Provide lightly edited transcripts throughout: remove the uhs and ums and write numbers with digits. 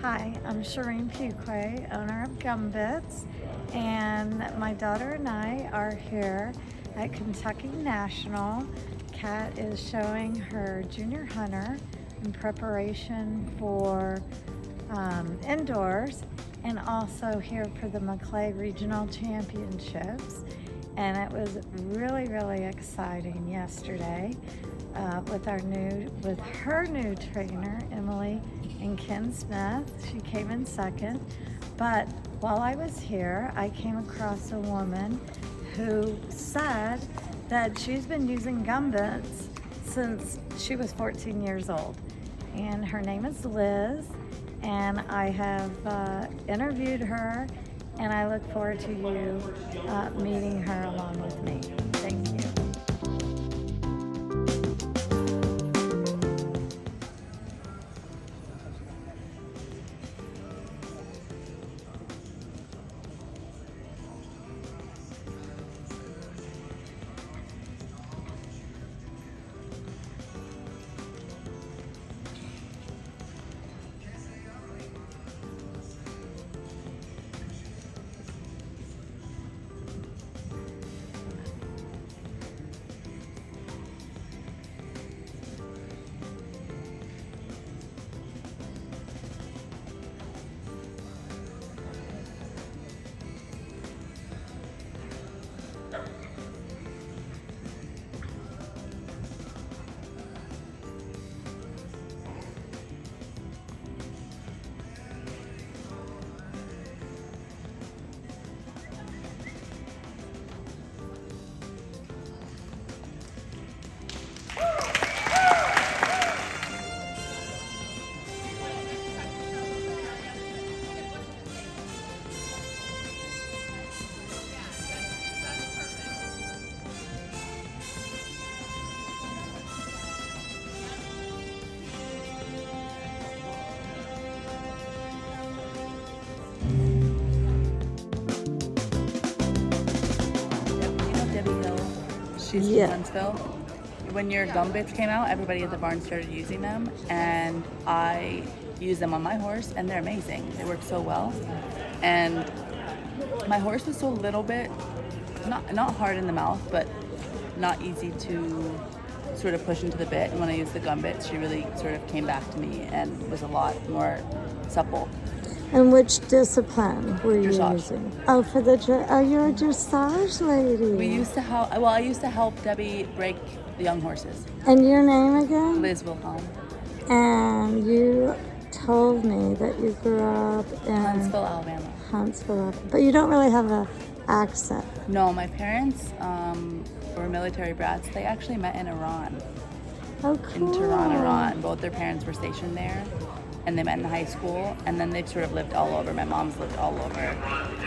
Hi, I'm Shireen Fuquay, owner of GumBits, and my daughter and I are here at Kentucky National. Kat is showing her junior hunter in preparation for indoors, and also here for the Maclay Regional Championships. And it was really, really exciting yesterday with her new trainer, Emily and Ken Smith. She came in second. But while I was here, I came across a woman who said that she's been using GumBits since she was 14 years old. And her name is Liz, and I have interviewed her, and I look forward to you meeting her along with me. Thank you. She's from Huntsville. When your GumBits came out, everybody at the barn started using them, and I use them on my horse, and they're amazing. They work so well, and my horse was so little bit, not hard in the mouth, but not easy to sort of push into the bit. And when I used the GumBits, she really sort of came back to me and was a lot more supple. And which discipline were you Dressage. using? Oh, for the you're a dressage lady. I used to help Debbie break the young horses. And your name again? Liz Wilhelm. And you told me that you grew up in Huntsville, Alabama. Huntsville, but you don't really have an accent. No, my parents were military brats. They actually met in Iran. Oh, cool. In Tehran, Iran. Both their parents were stationed there, and they met in high school, and then they've sort of lived all over. My mom's lived all over.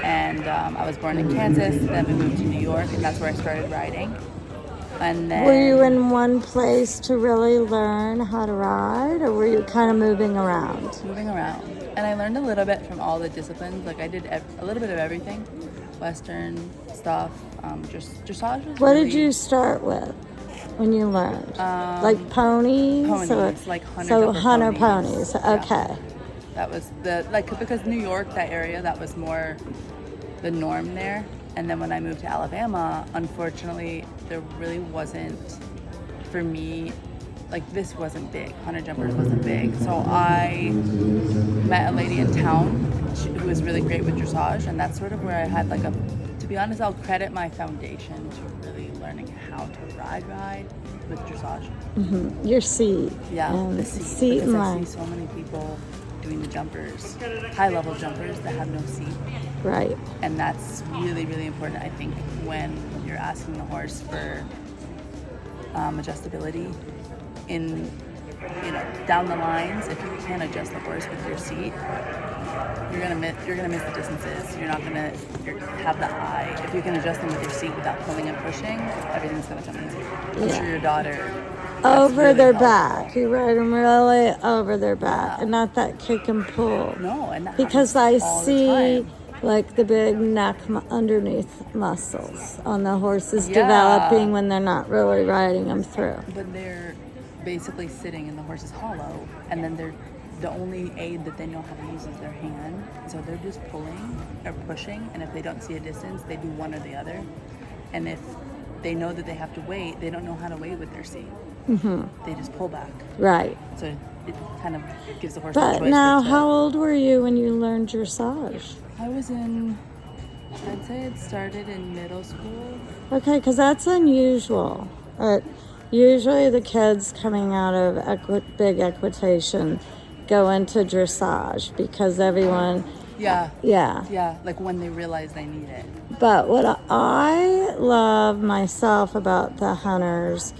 And I was born in Kansas, then we moved to New York, and that's where I started riding. And then, were you in one place to really learn how to ride, or were you kind of moving around? Moving around. And I learned a little bit from all the disciplines. Like I did a little bit of everything. Western stuff, dressage was What really, did you start with when you learned? Like ponies? Ponies, like hunter ponies. Okay. Yeah. That was because New York, that area, that was more the norm there. And then when I moved to Alabama, unfortunately, there really wasn't, for me, like this wasn't big. Hunter jumpers wasn't big. So I met a lady in town who was really great with dressage, and that's sort of where I had to be honest, I'll credit my foundation to really learning how to ride with dressage. Mm-hmm. Your seat. Yeah, the seat. Because I see so many people doing the jumpers, high-level jumpers that have no seat. Right. And that's really, really important, I think, when you're asking the horse for adjustability in, down the lines. If you can't adjust the horse with your seat, you're gonna miss the distances. You're not gonna have the eye. If you can adjust them with your seat without pulling and pushing, everything's gonna come easy. I'm sure your daughter over really their back. You ride them really over their back, and not that kick and pull. No, and that because I all see like the big neck underneath muscles on the horses developing when they're not really riding them through. But they're basically sitting in the horse's hollow, and then they're the only aid that they know how to use is their hand. So they're just pulling or pushing, and if they don't see a distance, they do one or the other. And if they know that they have to wait, they don't know how to wait with their seat. They just pull back. Right. So it kind of gives the horse a But choice. now, how old were you when you learned dressage? I was in, I'd say it started in middle school. Okay, because that's unusual. Usually the kids coming out of big equitation go into dressage because everyone... Yeah, like when they realize they need it. But what I love myself about the hunters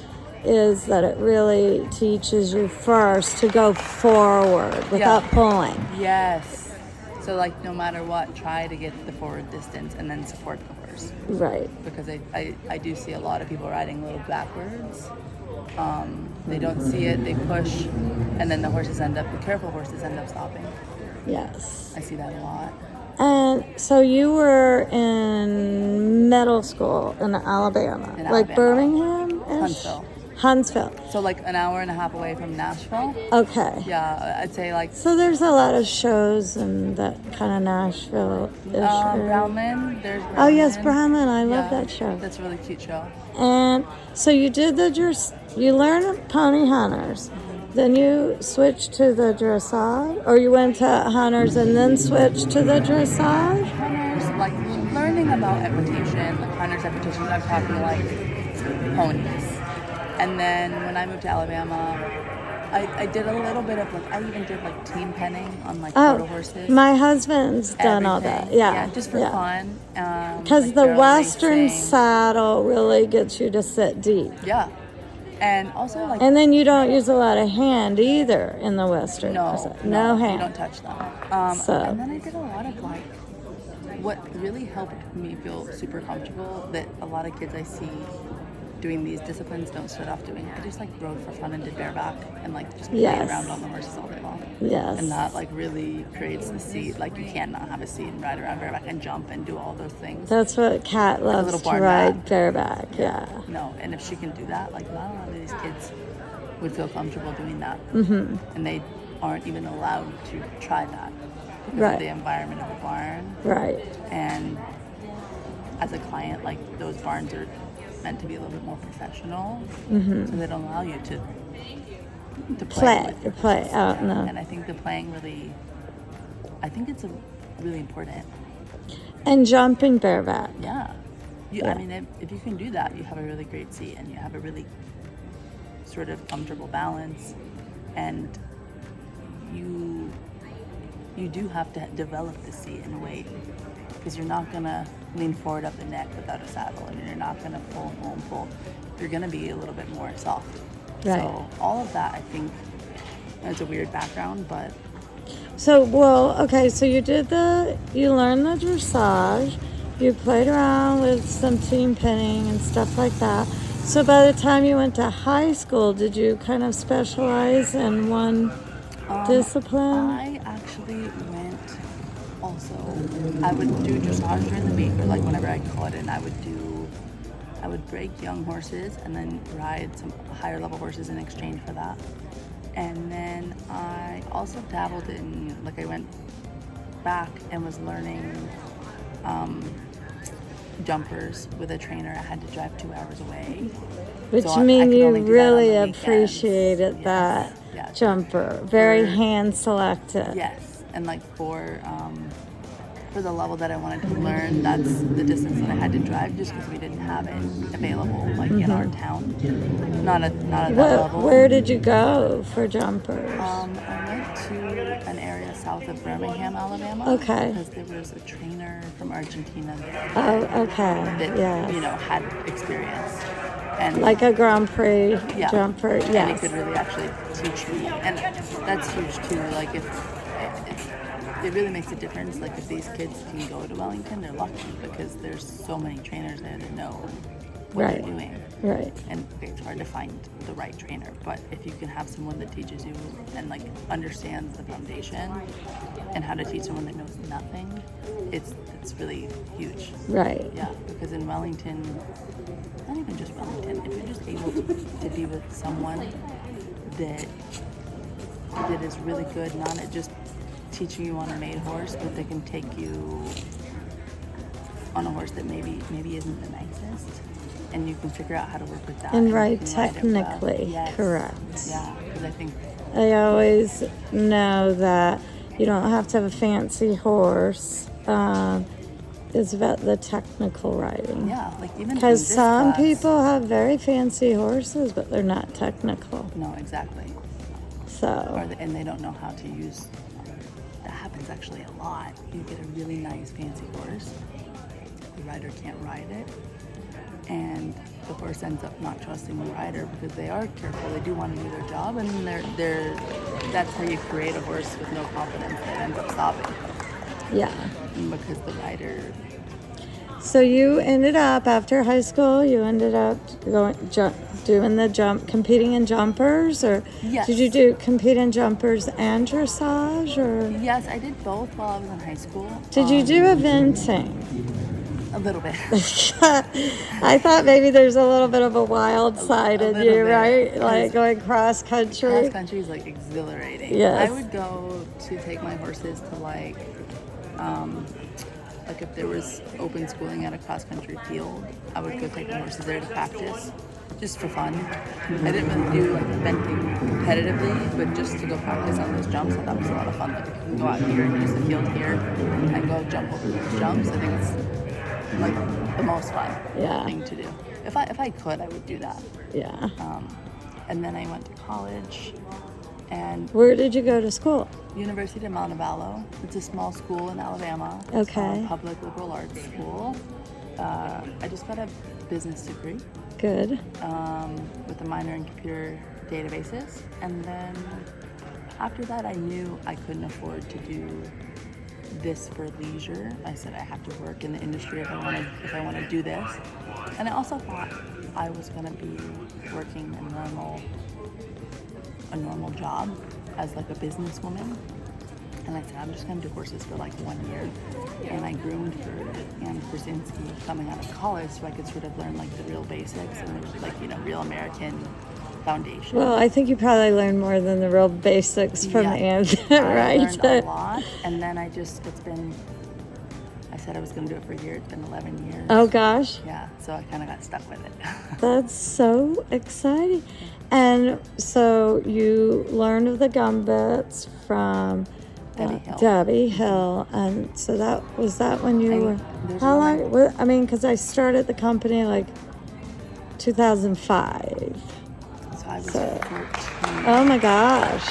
is that it really teaches you first to go forward without pulling. Yes. So like no matter what, try to get the forward distance and then support the horse. Right. Because I do see a lot of people riding a little backwards. They don't see it, they push, and then the careful horses end up stopping. Yes. I see that a lot. And so you were in middle school in Alabama, like Birmingham-ish? Huntsville. So like an hour and a half away from Nashville. Okay. Yeah, I'd say like... So there's a lot of shows in that kind of Nashville-ish area. Brownman, there's Brownman. Oh yes, Brownman, I love that show. That's a really cute show. And so you did you learned pony hunters. Then you switched to the dressage, or you went to hunters and then switched to the dressage? Hunters, like learning about equitation, like hunters equitation, I'm talking like ponies. And then when I moved to Alabama, I did a little bit of I even did team penning on quarter horses. My husband's done all that. Yeah, just for fun. Because the Western saddle really gets you to sit deep. Yeah. And also and then you don't use a lot of hand either in the Western. No hand. You don't touch them. And then I did a lot of what really helped me feel super comfortable that a lot of kids I see doing these disciplines don't start off doing. I just rode for fun and did bareback and just played around on the horses all day long. Yes. And that really creates the seat. You cannot have a seat and ride around bareback and jump and do all those things. That's what Kat loves to ride bareback. Yeah. No, and if she can do that, not a lot of these kids would feel comfortable doing that. And they aren't even allowed to try that because of the environment of the barn. Right. And as a client, those barns are meant to be a little bit more professional, so they don't allow you to play out. And I think the playing it's really important. And jumping bareback. Yeah. I mean, if you can do that, you have a really great seat and you have a really sort of comfortable balance, and you do have to develop the seat in a way, because you're not gonna lean forward up the neck without a saddle, and you're not gonna pull. You're gonna be a little bit more soft. Right. So all of that, I think, it's a weird background, but. So so you learned the dressage, you played around with some team pinning and stuff like that. So by the time you went to high school, did you kind of specialize in one discipline? I actually went also, I would do dressage during the week, or whenever I could call it in. I would break young horses and then ride some higher level horses in exchange for that. And then I also dabbled in, I went back and was learning jumpers with a trainer. I had to drive 2 hours away. Which means you really appreciated that jumper. Very hand selected. Yes, and for the level that I wanted to learn, that's the distance that I had to drive, just because we didn't have it available in our town. Not at that level. Where did you go for jumpers? I went to an area south of Birmingham, Alabama. Okay. Because there was a trainer from Argentina there. Oh, okay. That had experience. And a Grand Prix jumper. Yes. And he could really actually teach me, and that's huge too. It really makes a difference. If these kids can go to Wellington, they're lucky, because there's so many trainers there that know what they're doing. Right. And it's hard to find the right trainer, but if you can have someone that teaches you and understands the foundation and how to teach someone that knows nothing, it's really huge. Right. Yeah, because in Wellington, not even just Wellington, if you're just able to be with someone that that is really good, not at just teaching you on a made horse, but they can take you on a horse that maybe isn't the nicest, and you can figure out how to work with that. And you ride can ride it technically, well. Yes. correct. Yeah, because I think I always know that you don't have to have a fancy horse. It's about the technical riding. yeah, like even Because in this some class- people have very fancy horses, but they're not technical. No, exactly. So, And they don't know how to use. That happens actually a lot. You get a really nice fancy horse, the rider can't ride it, and the horse ends up not trusting the rider because they are careful. They do want to do their job, and they're that's how you create a horse with no confidence that ends up stopping yeah. because the rider. So you ended up, after high school, you ended up competing in jumpers, or Yes. did you compete in jumpers and dressage, or Yes, I did both while I was in high school. did you do eventing? A little bit. I thought maybe there's a little bit of a wild side in little you, bit. right? Like Yes. going cross country. Cross country is like exhilarating. Yes. I would go to take my horses to like if there was open schooling at a cross country field, I would go take my horses there to practice, just for fun. I didn't really do like eventing competitively, but just to go practice on those jumps, I thought it was a lot of fun. Like if you can go out here and use the field here and go jump over those jumps, I think it's like the most fun thing to do. If I could, I would do that. Yeah. And then I went to college, and Where did you go to school? University of Montevallo. It's a small school in Alabama. Okay. It's a public liberal arts school. I just got a business degree Good. with a minor in computer databases, and then after that, I knew I couldn't afford to do this for leisure. I said I have to work in the industry if I want to do this, and I also thought I was going to be working a normal job as like a businesswoman, and I said I'm just going to do horses for like 1 year, and I groomed for Anne Krasinski coming out of college so I could sort of learn like the real basics and like real American foundation. Well, I think you probably learned more than the real basics from Anne, right? I learned a lot, and then I said I was going to do it for a year. It's been 11 years. Oh gosh. Yeah, so I kind of got stuck with it. That's so exciting. And so you learned of the GumBits from Debbie Hill. And so that when you were, how long? I mean, because I started the company like 2005. So I was 14. Oh my gosh.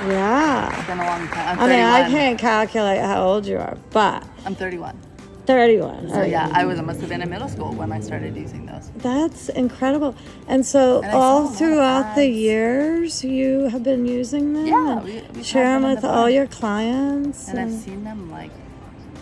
Yeah. It's been a long time. I mean, I can't calculate how old you are, but I'm 31. 31. So yeah, I must have been in middle school when I started using those. That's incredible. And so And all throughout the years you have been using them? Yeah, and we share them with all your. your clients? And I've seen them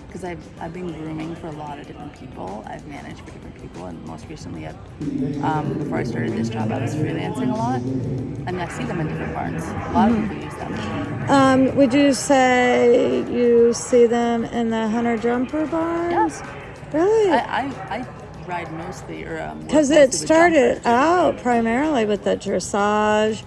because I've been grooming for a lot of different people. I've managed for different people, and most recently, before I started this job, I was freelancing a lot, and I see them in different barns. A lot of people use them. Would you say you see them in the hunter jumper barns? Yes. Really? I ride mostly, Because it started out primarily with the dressage,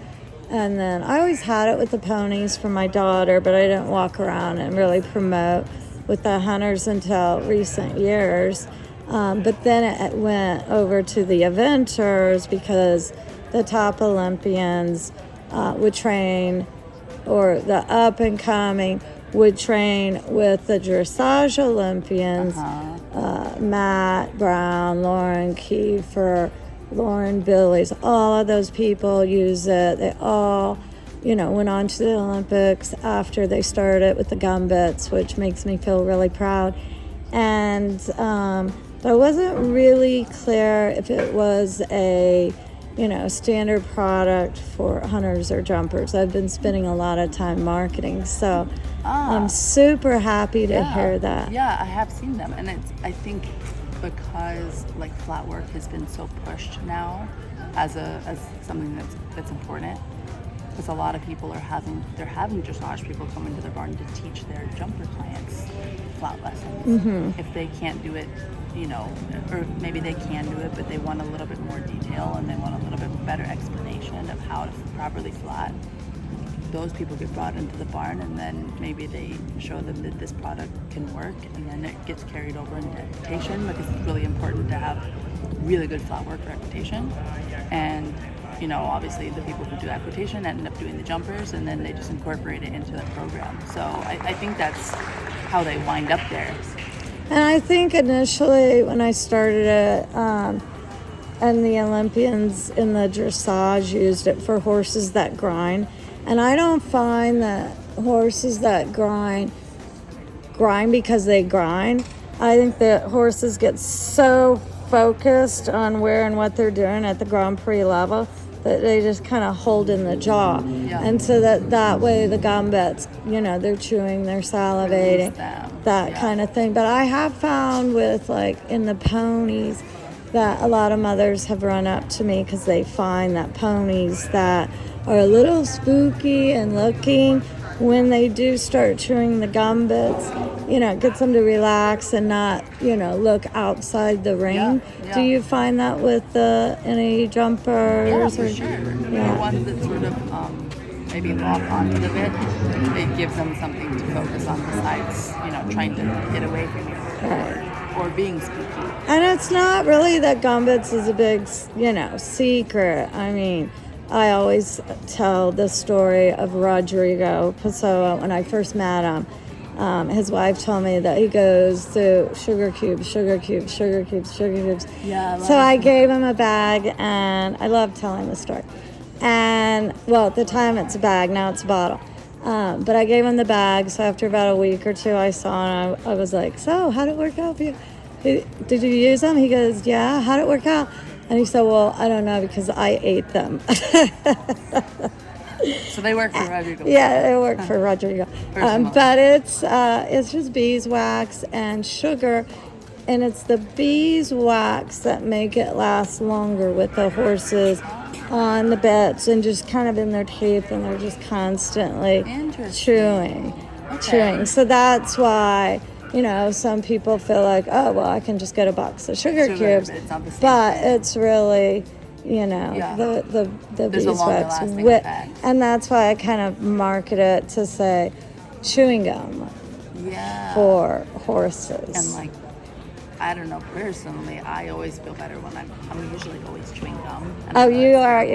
and then I always had it with the ponies for my daughter, but I didn't walk around and really promote with the hunters until recent years. But then it went over to the eventers because the top Olympians would train, or the up and coming would train with the dressage Olympians. Matt Brown, Lauren Kiefer, Lauren Billies, all of those people use it. They all, went on to the Olympics after they started with the GumBits, which makes me feel really proud. And but I wasn't really clear if it was a, standard product for hunters or jumpers. I've been spending a lot of time marketing, so I'm super happy to hear that. Yeah, I have seen them, and I think because like flat work has been so pushed now as something that's important. Because a lot of people are having dressage people come into their barn to teach their jumper clients flat lessons. If they can't do it, or maybe they can do it, but they want a little bit more detail and they want a little bit better explanation of how to properly flat those people get brought into the barn, and then maybe they show them that this product can work, and then it gets carried over into equitation, because it's really important to have really good flat work for equitation. And obviously the people who do equitation end up doing the jumpers, and then they just incorporate it into the program. So I think that's how they wind up there. And I think initially when I started it, and the Olympians in the dressage used it for horses that grind. And I don't find that horses that grind because they grind. I think that horses get so focused on where and what they're doing at the Grand Prix level that they just kind of hold in the jaw. Yeah. And so that way the GumBits, they're chewing, they're salivating, that kind of thing. But I have found with in the ponies that a lot of mothers have run up to me because they find that ponies that are a little spooky and looking, when they do start chewing the GumBits, it gets them to relax and not, look outside the ring. Yeah. Do you find that with any jumpers? Yeah, for sure. Yeah. The ones that sort of maybe lock onto the bit, it gives them something to focus on besides, trying to get away from you or being spooky. And it's not really that GumBits is a big, secret. I mean, I always tell the story of Rodrigo Pessoa. When I first met him, his wife told me that he goes through sugar cubes. Yeah. So I gave him a bag, and I love telling the story. And, well, at the time it's a bag, now it's a bottle. But I gave him the bag, so after about a week or two I saw him, I was like, so how'd it work out for you? Did you use them? He goes, yeah, how'd it work out? And he said, well, I don't know, because I ate them. So they work for Rodrigo. Yeah, they work for Rodrigo. But it's just beeswax and sugar, and it's the beeswax that make it last longer with the horses on the bits and just kind of in their teeth, and they're just constantly chewing. So that's why, some people feel like, oh, well, I can just get a box of sugar cubes. But it's really, the beeswax. And that's why I kind of market it to say chewing gum for horses. And I don't know, personally, I always feel better when I'm usually always chewing gum. And you are.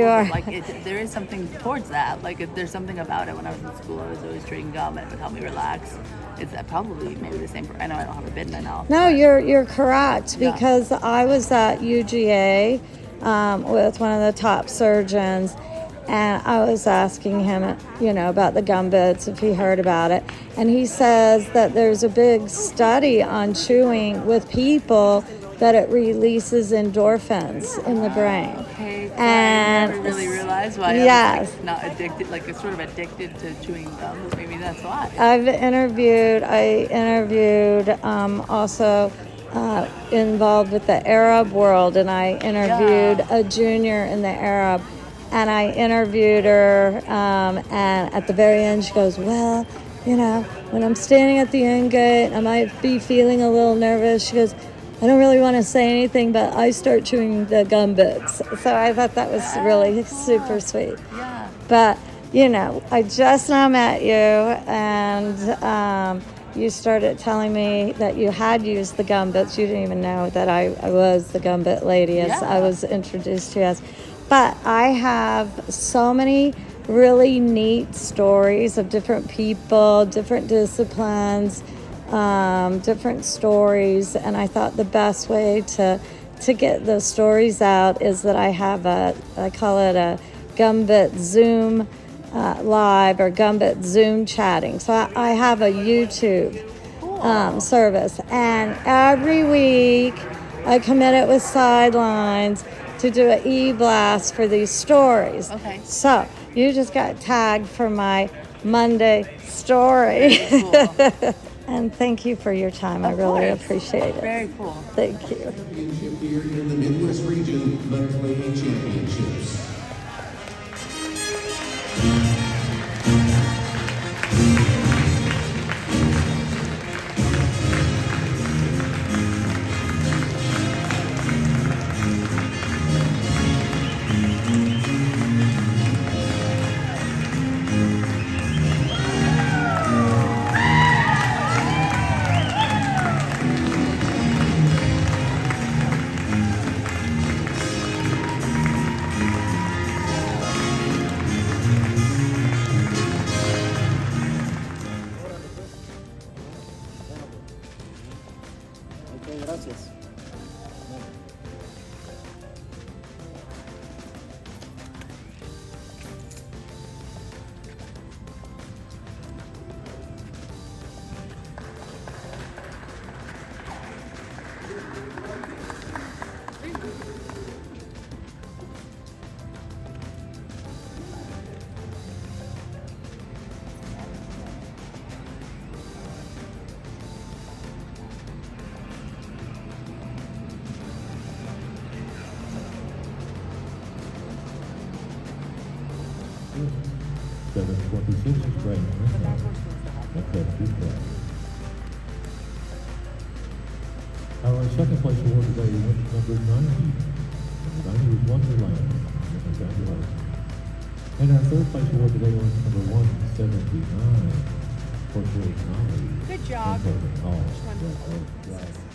There is something towards that. There's something about it. When I was in school, I was always chewing gum, and it would help me relax. It's probably maybe the same I know I don't have a bit in my mouth. No, you're correct, because I was at UGA with one of the top surgeons, and I was asking him, about the GumBits, if he heard about it. And he says that there's a big study on chewing with people, that it releases endorphins in the brain. Okay, and I never really realized why I was not addicted, it's sort of addicted to chewing gum. Maybe that's why. I interviewed also involved with the Arab world, and I interviewed a junior in the Arab. And I interviewed her, and at the very end she goes, well, when I'm standing at the end gate, I might be feeling a little nervous. She goes, I don't really want to say anything, but I start chewing the GumBits. So I thought that was really super sweet. Yeah. But, I just now met you, and you started telling me that you had used the GumBits. You didn't even know that I was the GumBit lady, as I was introduced to you as. But I have so many really neat stories of different people, different disciplines, different stories. And I thought the best way to get those stories out is that I have I call it a GumBits Zoom live, or GumBits Zoom chatting. So I have a YouTube service. And every week I commit it with sidelines to do an e-blast for these stories. Okay. So you just got tagged for my Monday story. Very cool. And thank you for your time. I really appreciate it. Very cool. Thank you. Championship here in the Midwest region, Maclay Championships. 726 is Brian Ringo. That's a two play. Our second place award today went to number 90. Number 90 was Wonderland. Congratulations. And our third place award today went to number 179. Horse Knowledge. Good job. Oh,